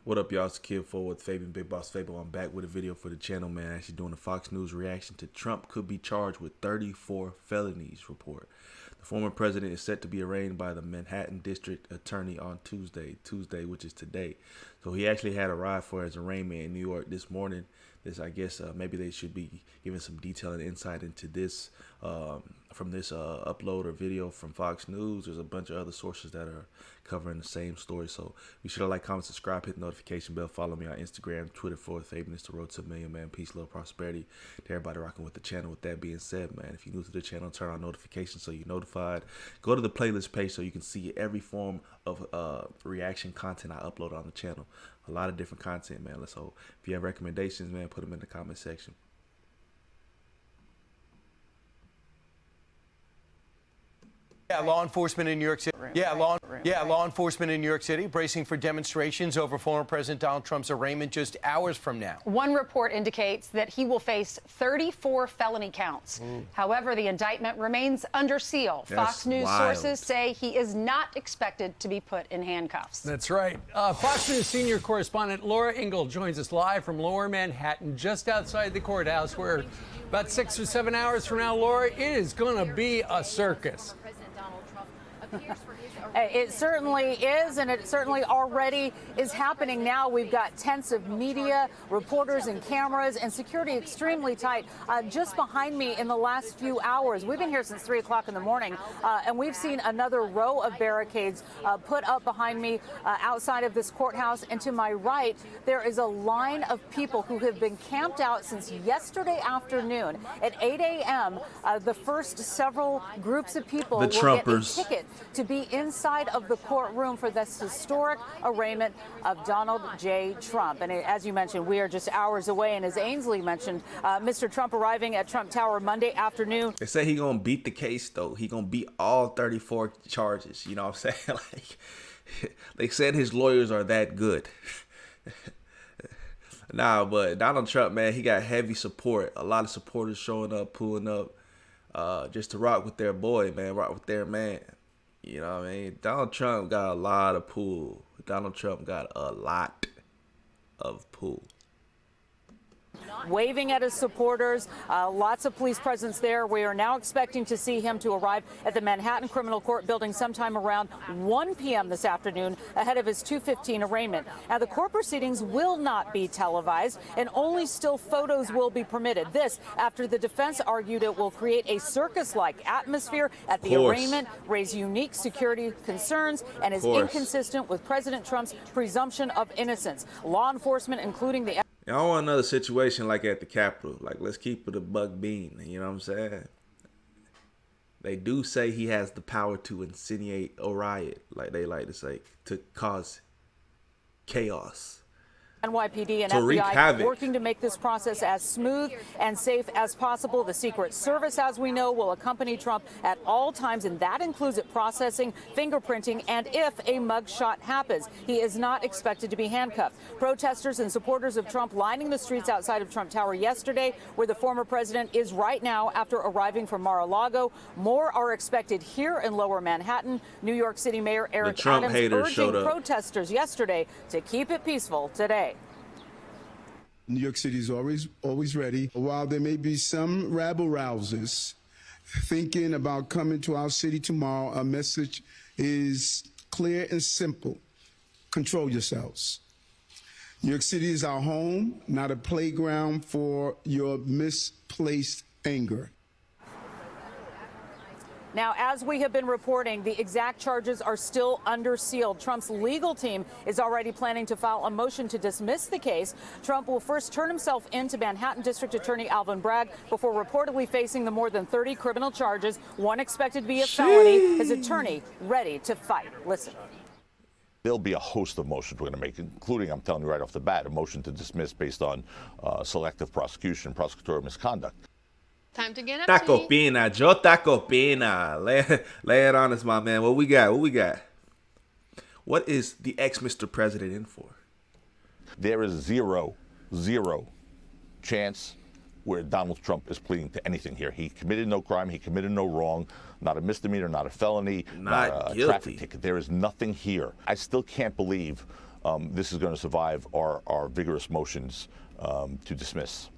What up, y'all? It's Kid FortWorthFabian, BigBossFabo. I'm back with a video for the channel, man. Actually doing a Fox News reaction to Trump could be charged with 34 felonies report. The former president is set to be arraigned by the Manhattan District Attorney on Tuesday, which is today. So he actually had arrived for his arraignment in New York this morning. I guess maybe they should be giving some detail and insight into this from this upload or video from Fox News. There's a bunch of other sources that are covering the same story. So be sure to like, comment, subscribe, hit the notification bell, follow me on Instagram, Twitter, FortWorthFabian. It's the road to $1 million, man. Peace, love, prosperity to everybody rocking with the channel. With that being said, man, if you're new to the channel, turn on notifications so you're notified. Go to the playlist page so you can see every form of reaction content I upload on the channel. A lot of different content, man. Let's hope. If you have recommendations, man, put them in the comment section. Law enforcement in New York City. Law enforcement in New York City bracing for demonstrations over former President Donald Trump's arraignment just hours from now. One report indicates that he will face 34 felony counts. However, the indictment remains under seal. Fox News sources say he is not expected to be put in handcuffs. That's right. Fox News senior correspondent Laura Ingle joins us live from Lower Manhattan, just outside the courthouse, where about 6 or 7 hours from now, Laura, it is going to be a circus. It certainly is, and it certainly already is happening now. We've got tents of media, reporters and cameras, and security extremely tight. Just behind me in the last few hours, we've been here since 3 o'clock in the morning, and we've seen another row of barricades put up behind me outside of this courthouse. And to my right, there is a line of people who have been camped out since yesterday afternoon. At 8 a.m., the first several groups of people will get a ticket to be inside of the courtroom for this historic arraignment of Donald J. Trump. And as you mentioned, we are just hours away. And as Ainsley mentioned, Mr. Trump arriving at Trump Tower Monday afternoon. They say he's going to beat the case, though. He's going to beat all 34 charges. You know what I'm saying? Like, they said his lawyers are that good. Nah, but Donald Trump, man, he got heavy support. A lot of supporters showing up, pulling up just to rock with their boy, man, rock with their man. You know what I mean? Donald Trump got a lot of pull. Donald Trump got a lot of pull. Waving at his supporters, lots of police presence there. We are now expecting to see him to arrive at the Manhattan Criminal Court building sometime around 1 p.m. this afternoon ahead of his 2:15 arraignment. Now, the court proceedings will not be televised, and only still photos will be permitted. This after the defense argued it will create a circus-like atmosphere at the arraignment, raise unique security concerns, and is inconsistent with President Trump's presumption of innocence. Law enforcement, including the I don't want another situation like at the Capitol. Like, let's keep it a buck bean. You know what I'm saying? They do say he has the power to insinuate a riot, like they like to say, to cause chaos. NYPD and FBI working to make this process as smooth and safe as possible. The Secret Service, as we know, will accompany Trump at all times, and that includes it processing, fingerprinting, and if a mugshot happens. He is not expected to be handcuffed. Protesters and supporters of Trump lining the streets outside of Trump Tower yesterday, where the former president is right now after arriving from Mar-a-Lago. More are expected here in Lower Manhattan. New York City Mayor Eric Adams urging protesters yesterday to keep it peaceful today. New York City is always ready. While there may be some rabble-rousers thinking about coming to our city tomorrow, our message is clear and simple. Control yourselves. New York City is our home, not a playground for your misplaced anger. Now, as we have been reporting, the exact charges are still under seal. Trump's legal team is already planning to file a motion to dismiss the case. Trump will first turn himself in to Manhattan District Attorney Alvin Bragg before reportedly facing the more than 30 criminal charges, one expected to be a felony. His attorney ready to fight. Listen. There'll be a host of motions we're going to make, including, I'm telling you right off the bat, a motion to dismiss based on selective prosecution, prosecutorial misconduct. Time to get up. Taco Pina, Joe Taco Pina. Lay it on us, my man. What we got? What we got? What is the ex-Mr. President in for? There is zero chance where Donald Trump is pleading to anything here. He committed no crime. He committed no wrong. Not a misdemeanor, not a felony, not a traffic ticket. There is nothing here. I still can't believe this is going to survive our vigorous motions to dismiss.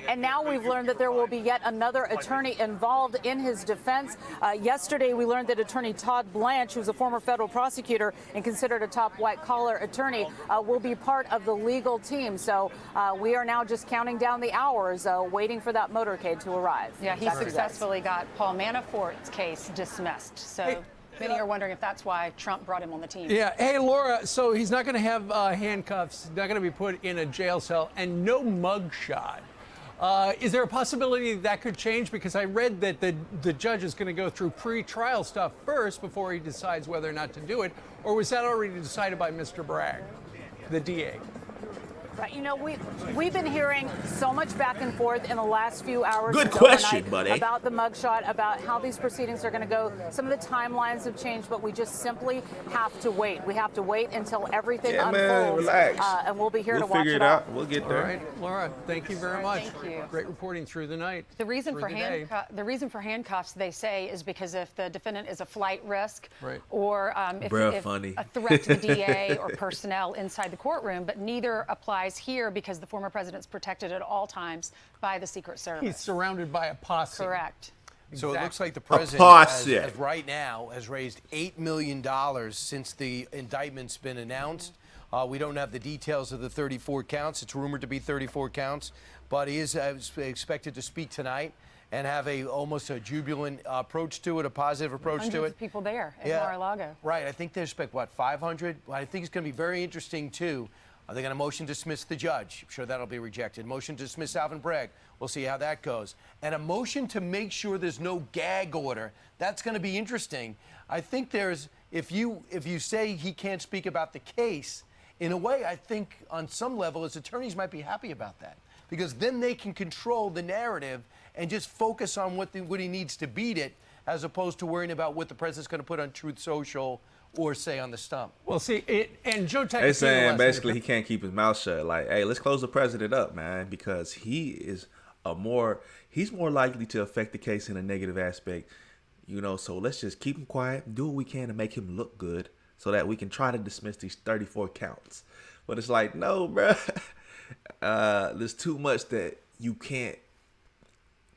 And now we've learned that there will be yet another attorney involved in his defense. Yesterday, we learned that attorney Todd Blanche, who's a former federal prosecutor and considered a top white-collar attorney, will be part of the legal team. So we are now just counting down the hours, waiting for that motorcade to arrive. Yeah, he successfully got Paul Manafort's case dismissed. So many are wondering if that's why Trump brought him on the team. Yeah. Hey, Laura, so he's not going to have handcuffs, not going to be put in a jail cell, and no mugshot. Is there a possibility that could change? Because I read that the judge is going to go through pre-trial stuff first before he decides whether or not to do it. Or was that already decided by Mr. Bragg, the DA? Right. You know, we've been hearing so much back and forth in the last few hours. Good question, buddy. About the mugshot, about how these proceedings are going to go. Some of the timelines have changed, but we just simply have to wait. We have to wait until everything unfolds. Man, relax. And we'll be here to watch figure it out. We'll get there. All right, Laura, thank you very much. Thank you. Great reporting through the night. The reason for handcuffs, they say, is because if the defendant is a flight risk, right, or if a threat to the DA or personnel inside the courtroom, but neither applies here because the former president's protected at all times by the Secret Service. He's surrounded by a posse. Correct. So it looks like the president, as right now, has raised $8 million since the indictment's been announced. We don't have the details of the 34 counts. It's rumored to be 34 counts, but he is expected to speak tonight and have almost a jubilant approach to it, a positive approach to it. Hundreds of people there in Mar-a-Lago. Right. I think they expect, 500? I think it's going to be very interesting, too. Are they going to motion to dismiss the judge? I'm sure that'll be rejected. Motion to dismiss Alvin Bragg. We'll see how that goes. And a motion to make sure there's no gag order. That's going to be interesting. I think if you say he can't speak about the case, in a way, I think on some level his attorneys might be happy about that, because then they can control the narrative and just focus on what he needs to beat it, as opposed to worrying about what the president's going to put on Truth Social or say on the stump. Well, see, and Joe Tech. They're saying basically he can't keep his mouth shut. Like, hey, let's close the president up, man, because he's more likely to affect the case in a negative aspect, So let's just keep him quiet, do what we can to make him look good, so that we can try to dismiss these 34 counts. But it's like, no, bro. There's too much that you can't.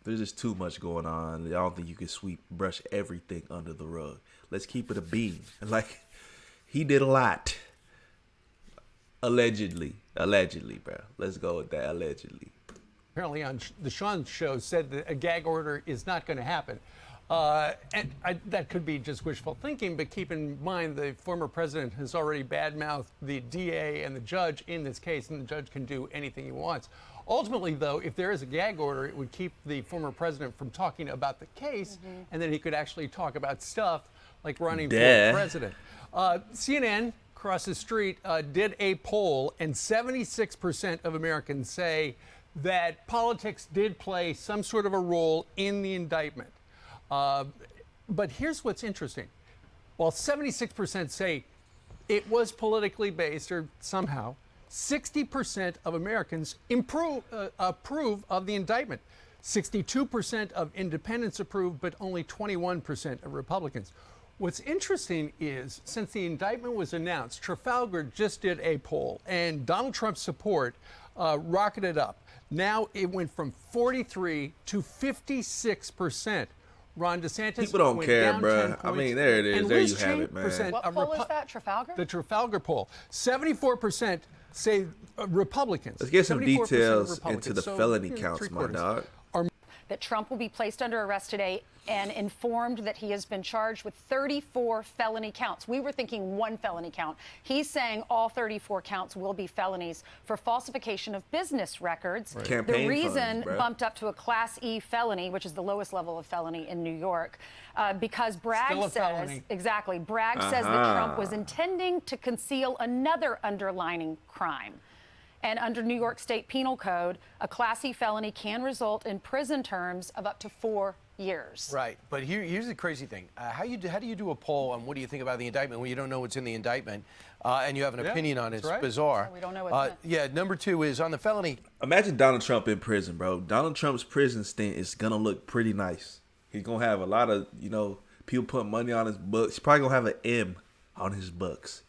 There's just too much going on. I don't think you can brush everything under the rug. Let's keep it a beam. Like, he did a lot. Allegedly, bro. Let's go with that, allegedly. Apparently on the Sean show said that a gag order is not going to happen. That could be just wishful thinking, but keep in mind the former president has already badmouthed the DA and the judge in this case, and the judge can do anything he wants. Ultimately, though, if there is a gag order, it would keep the former president from talking about the case, and then he could actually talk about stuff like running for president. CNN, across the street, did a poll, and 76% of Americans say that politics did play some sort of a role in the indictment. But here's what's interesting. While 76% say it was politically based or somehow, 60% of Americans approve of the indictment. 62% of independents approve, but only 21% of Republicans. What's interesting is, since the indictment was announced, Trafalgar just did a poll, and Donald Trump's support rocketed up. Now it went from 43 to 56%. Ron DeSantis. People don't care, bro. I mean, there it is. There you have it, man. What poll is that, Trafalgar? The Trafalgar poll. 74% say Republicans. Let's get some details into the felony counts, my dog. That Trump will be placed under arrest today and informed that he has been charged with 34 felony counts. We were thinking one felony count. He's saying all 34 counts will be felonies for falsification of business records. Right. The reason bumped up to a Class E felony, which is the lowest level of felony in New York, because Bragg says, Bragg says that Trump was intending to conceal another underlying crime. And under New York State Penal Code, a Class E felony can result in prison terms of up to 4 years. Right. But here's the crazy thing. How do you do a poll on what do you think about the indictment when you don't know what's in the indictment and you have an opinion on it? It's bizarre. So we don't know what's in it. Number two is on the felony. Imagine Donald Trump in prison, bro. Donald Trump's prison stint is going to look pretty nice. He's going to have a lot of, people putting money on his books. He's probably going to have an M on his bucks.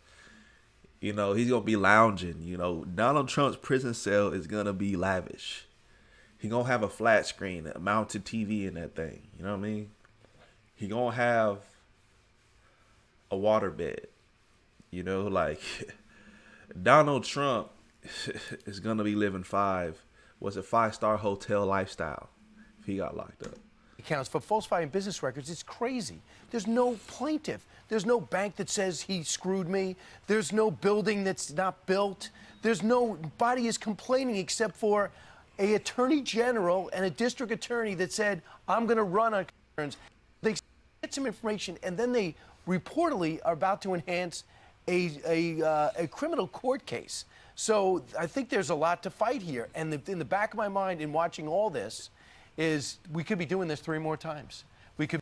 You know, he's going to be lounging. You know, Donald Trump's prison cell is going to be lavish. He going to have a flat screen, a mounted TV in that thing. You know what I mean? He going to have a water bed. You know, like Donald Trump is going to be living five-star hotel lifestyle if he got locked up. Accounts for falsifying business records. It's crazy. There's no plaintiff. There's no bank that says he screwed me. There's no building that's not built. There's nobody is complaining except for a attorney general and a district attorney that said, I'm going to run on concerns. They get some information, and then they reportedly are about to enhance a criminal court case. So I think there's a lot to fight here. And in the back of my mind in watching all this is we could be doing this 3 more times. We could,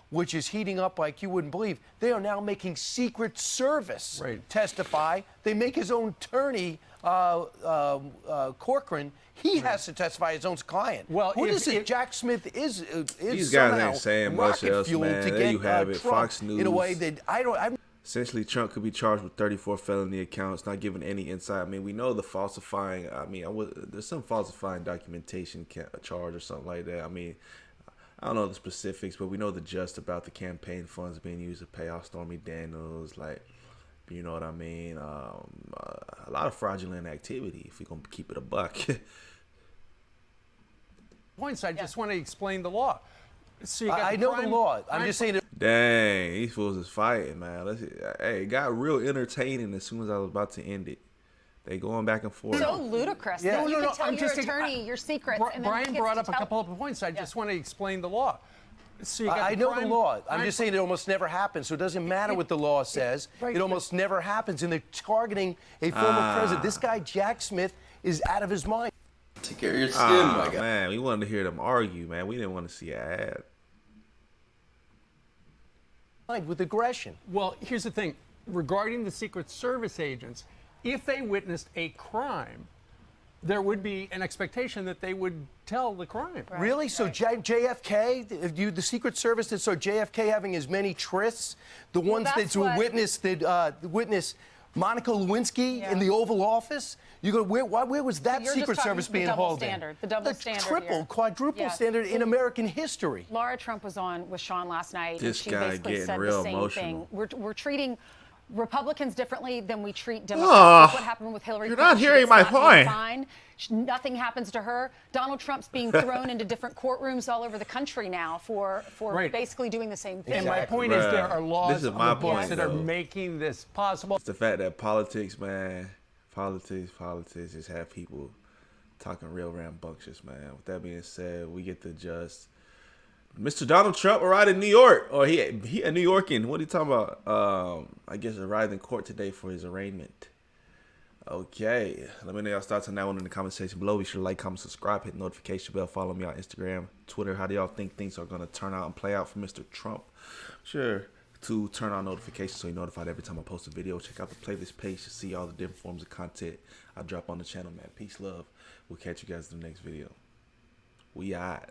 which is heating up like you wouldn't believe. They are now making Secret Service testify. They make his own attorney, Corcoran, he has to testify his own client. Well, what is it? Jack Smith is these guys ain't saying much rocket else, fuel man. to There get you have it. Trump Fox News. in a way that I'm Essentially, Trump could be charged with 34 felony accounts, not giving any insight. I mean, we know the falsifying. I mean, there's some falsifying documentation charge or something like that. I mean, I don't know the specifics, but we know the gist about the campaign funds being used to pay off Stormy Daniels. Like, you know what I mean? A lot of fraudulent activity, if we're going to keep it a buck. Points, I just want to explain the law. So you got I know the law. I'm just saying that. Dang, these fools is fighting, man. Hey, it got real entertaining as soon as I was about to end it. They going back and forth. So ludicrous. Yeah. That you No, can tell I'm your just attorney your secrets. And then Brian he gets brought to up a tell- couple of points. I just want to explain the law. So you got I the know crime- the law. I'm just saying it almost never happens. So it doesn't matter what the law says. It almost never happens. And they're targeting a former president. This guy, Jack Smith, is out of his mind. Take care of your skin, my guy. Man, we wanted to hear them argue, man. We didn't want to see an ad. With aggression. Well, here's the thing. Regarding the Secret Service agents, if they witnessed a crime, there would be an expectation that they would tell the crime. Really? So JFK, the Secret Service that saw JFK having as many trysts, the ones that's that what- witnessed Monica Lewinsky in the Oval Office. You go, where was that You're just Secret talking Service the being double hauled standard, in? the double standard triple, here. quadruple Yeah. standard in American history. Laura Trump was on with Sean last night. This and she guy basically getting said real the same emotional. thing. We're treating Republicans differently than we treat Democrats. Look what happened with Hillary You're Clinton. not She hearing gets my slapped and point. fined. Nothing happens to her. Donald Trump's being thrown into different courtrooms all over the country now for basically doing the same thing. And my point is there are laws This is on my the books point, that are though. making this possible. It's the fact that politics, man, politics just have people talking real rambunctious, man. With that being said, we get to just Mr. Donald Trump arrived in New York, or he a New Yorkin. What are you talking about? I guess arrived in court today for his arraignment. Okay, let me know y'all thoughts on that one in the comment section below. Be sure to like, comment, subscribe, hit the notification bell, follow me on Instagram, Twitter. How do y'all think things are gonna turn out and play out for Mr. Trump? Sure to turn on notifications so you're notified every time I post a video. Check out the playlist page to see all the different forms of content I drop on the channel, man. Peace, love. We'll catch you guys in the next video. We out.